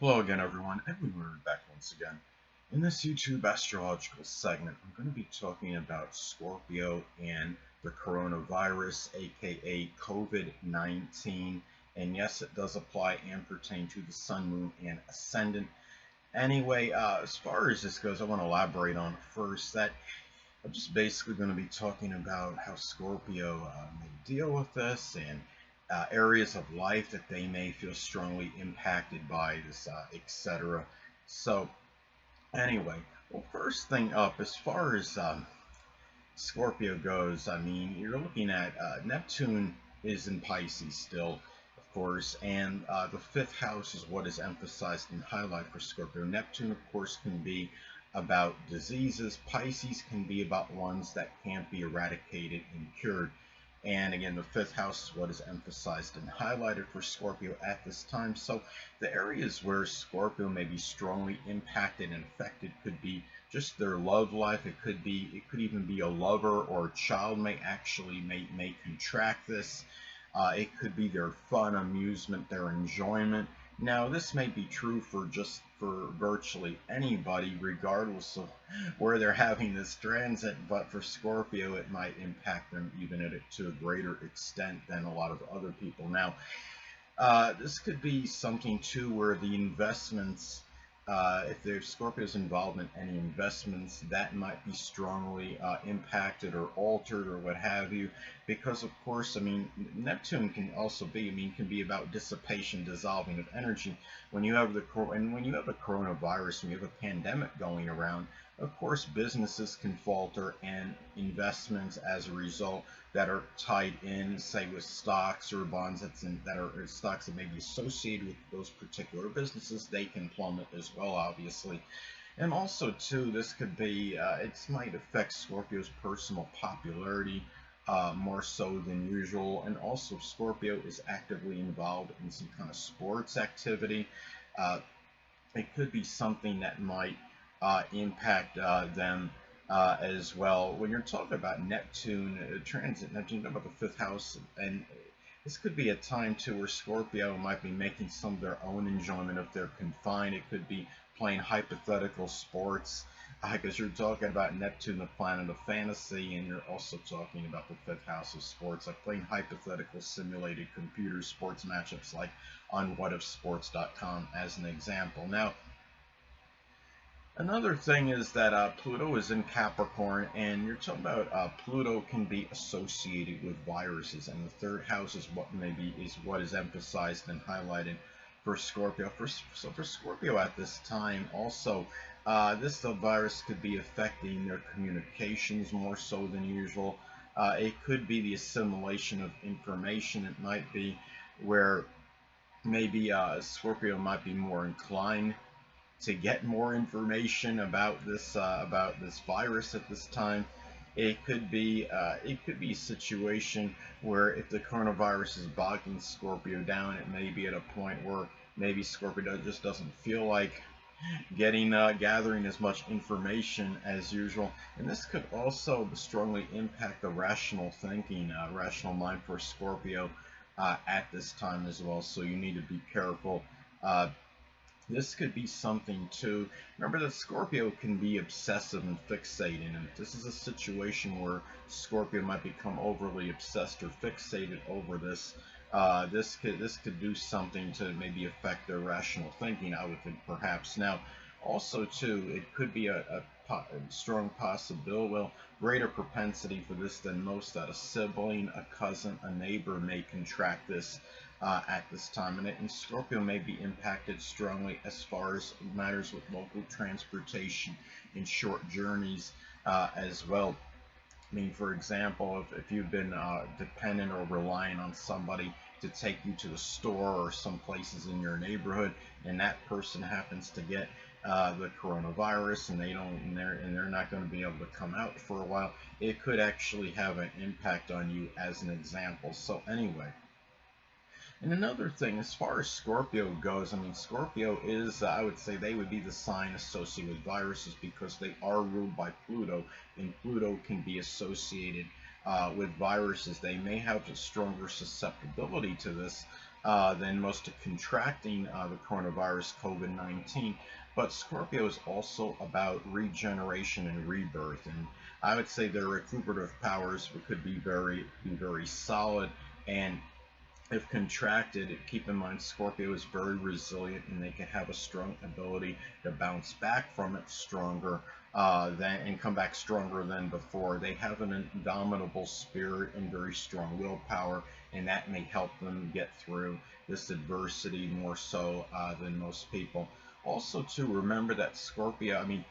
Hello again, everyone. Edwin Learnard back once again. In this YouTube astrological segment, I'm going to be talking about Scorpio and the coronavirus, aka COVID-19. And yes, it does apply and pertain to the Sun, Moon, and Ascendant. Anyway, as far as this goes, I want to elaborate on it first. That I'm just basically going to be talking about how Scorpio may deal with this and areas of life that they may feel strongly impacted by this, etc. So, anyway, well, first thing up, as far as Scorpio goes, I mean, you're looking at Neptune is in Pisces still, of course, and the fifth house is what is emphasized and highlighted for Scorpio. Neptune, of course, can be about diseases. Pisces can be about ones that can't be eradicated and cured. And again, the fifth house is what is emphasized and highlighted for Scorpio at this time. So the areas where Scorpio may be strongly impacted and affected could be just their love life. It could even be a lover or a child may contract this. It could be their fun, amusement, their enjoyment. Now, this may be true for virtually anybody, regardless of where they're having this transit, but for Scorpio, it might impact them to a greater extent than a lot of other people. Now, this could be something too where the investments, if there's Scorpio's involvement in any investments, that might be strongly impacted or altered or what have you, because of course, I mean, Neptune can also be, can be about dissipation, dissolving of energy. When you have the coronavirus, when you have a pandemic going around, of course, businesses can falter and investments as a result that are tied in, say, with stocks or bonds that are stocks that may be associated with those particular businesses, they can plummet as well, obviously. And also, too, this could be, it might affect Scorpio's personal popularity more so than usual. And also, Scorpio is actively involved in some kind of sports activity. Uh, it could be something that might impact them as well. When you're talking about Neptune, transit Neptune, about the fifth house, and this could be a time too where Scorpio might be making some of their own enjoyment if they're confined. It could be playing hypothetical sports, because you're talking about Neptune, the planet of fantasy, and you're also talking about the fifth house of sports, like playing hypothetical simulated computer sports matchups, like on whatifsports.com as an example. Now, another thing is that Pluto is in Capricorn, and you're talking about Pluto can be associated with viruses, and the third house is what is emphasized and highlighted for Scorpio. So for Scorpio at this time, also the virus could be affecting their communications more so than usual. It could be the assimilation of information. It might be where maybe Scorpio might be more inclined to get more information about this virus at this time. It could be a situation where if the coronavirus is bogging Scorpio down, it may be at a point where maybe Scorpio just doesn't feel like gathering as much information as usual. And this could also strongly impact the rational thinking, rational mind for Scorpio at this time as well. So you need to be careful. This could be something too. Remember that Scorpio can be obsessive and fixated, and if this is a situation where Scorpio might become overly obsessed or fixated over this, this could do something to maybe affect their rational thinking, I would think, perhaps. Now, also too, it could be a strong possibility, well, greater propensity for this than most, that a sibling, a cousin, a neighbor may contract this at this time. And Scorpio may be impacted strongly as far as matters with local transportation and short journeys as well. I mean, for example, if you've been dependent or relying on somebody to take you to the store or some places in your neighborhood, and that person happens to get the coronavirus, and they're not going to be able to come out for a while, it could actually have an impact on you, as an example. So anyway. And another thing, as far as Scorpio goes, I mean, Scorpio is, I would say, they would be the sign associated with viruses because they are ruled by Pluto, and Pluto can be associated with viruses. They may have a stronger susceptibility to this than most of contracting the coronavirus COVID-19. But Scorpio is also about regeneration and rebirth, and I would say their recuperative powers could be very solid. And if contracted, keep in mind Scorpio is very resilient and they can have a strong ability to bounce back from it stronger and come back stronger than before. They have an indomitable spirit and very strong willpower, and that may help them get through this adversity more so than most people. Also, to remember that Scorpio, I mean,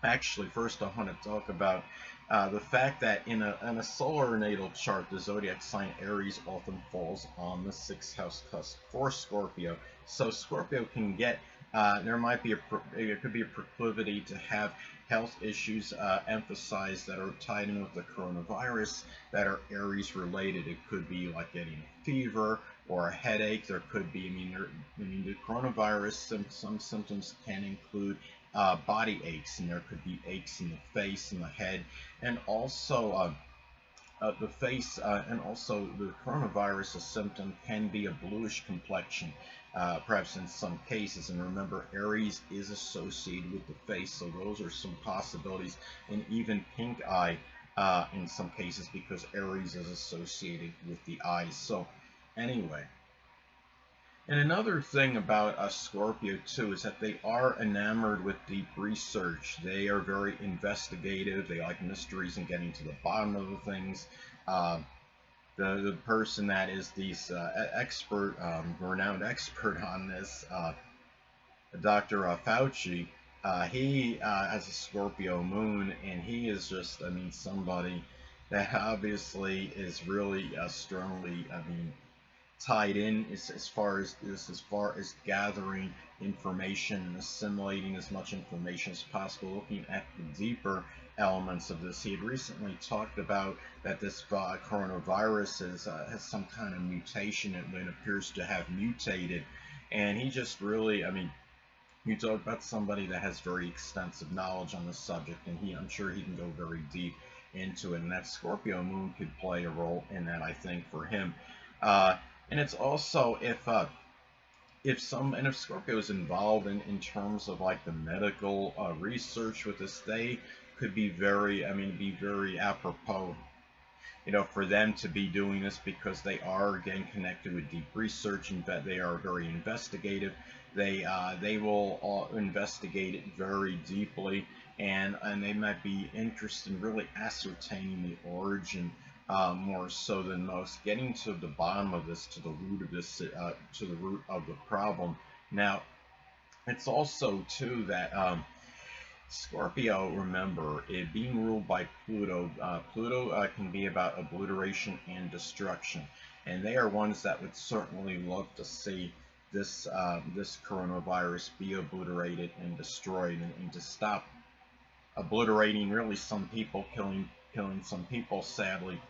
actually, first I want to talk about the fact that in a solar natal chart, the zodiac sign Aries often falls on the sixth house cusp for Scorpio. So Scorpio can get, there might be it could be a proclivity to have health issues emphasized that are tied in with the coronavirus that are Aries related. It could be like getting a fever or a headache. There could be, I mean the coronavirus, some symptoms can include body aches, and there could be aches in the face and the head, and also the face, and also the coronavirus, a symptom can be a bluish complexion, perhaps in some cases. And remember, Aries is associated with the face, so those are some possibilities, and even pink eye in some cases, because Aries is associated with the eyes. So anyway. And another thing about a Scorpio too is that they are enamored with deep research. They are very investigative. They like mysteries and getting to the bottom of the things. Uh, the person that is the expert, renowned expert on this, Dr. Fauci, he has a Scorpio moon, and he is just, I mean, somebody that obviously is really strongly, I mean, tied in as far as gathering information and assimilating as much information as possible, looking at the deeper elements of this. He had recently talked about that this coronavirus has some kind of mutation. It appears to have mutated, and he just really, I mean, you talk about somebody that has very extensive knowledge on the subject, and I'm sure he can go very deep into it, and that Scorpio moon could play a role in that, I think, for him. And it's also if Scorpio is involved in terms of like the medical research with this, they could be very, I mean, be very apropos, you know, for them to be doing this, because they are again connected with deep research, and that they are very investigative. They will investigate it very deeply, and they might be interested in really ascertaining the origin, more so than most, getting to the bottom of this, to the root of this, to the root of the problem. Now, it's also too that Scorpio, remember, it being ruled by Pluto. Pluto can be about obliteration and destruction, and they are ones that would certainly love to see this coronavirus be obliterated and destroyed, and to stop obliterating really some people, killing some people, sadly.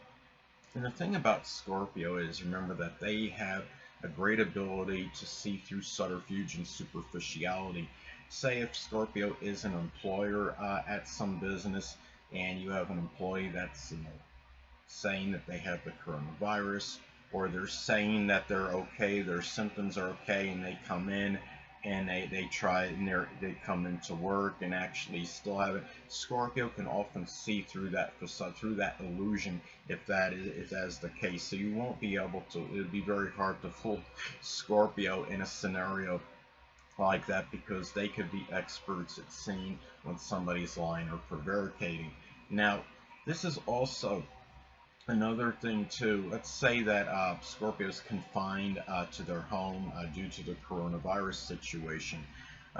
And the thing about Scorpio is, remember that they have a great ability to see through subterfuge and superficiality. Say if Scorpio is an employer at some business, and you have an employee that's, you know, saying that they have the coronavirus, or they're saying that they're okay, their symptoms are okay, and they come in and they try, and they come into work and actually still have it. Scorpio can often see through that facade, through that illusion, if that is the case. So you won't be able to, it would be very hard to fool Scorpio in a scenario like that, because they could be experts at seeing when somebody's lying or prevaricating. Now, this is also another thing too. Let's say that Scorpio is confined to their home due to the coronavirus situation.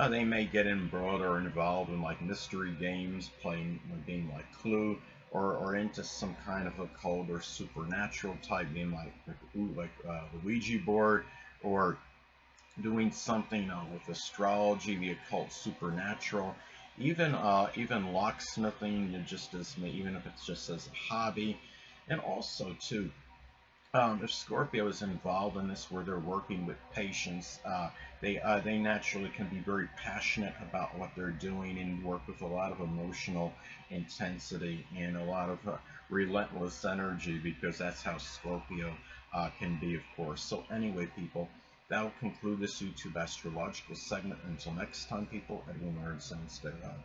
They may get embroiled or involved in like mystery games, playing a game like Clue, or into some kind of occult or supernatural type game like the Ouija board, or doing something with astrology, the occult, supernatural, even locksmithing, even if it's just as a hobby. And also too, if Scorpio is involved in this, where they're working with patients, they naturally can be very passionate about what they're doing, and work with a lot of emotional intensity and a lot of relentless energy, because that's how Scorpio can be, of course. So anyway, people, that will conclude this YouTube astrological segment. Until next time, people, Edwin Learnard saying stay well.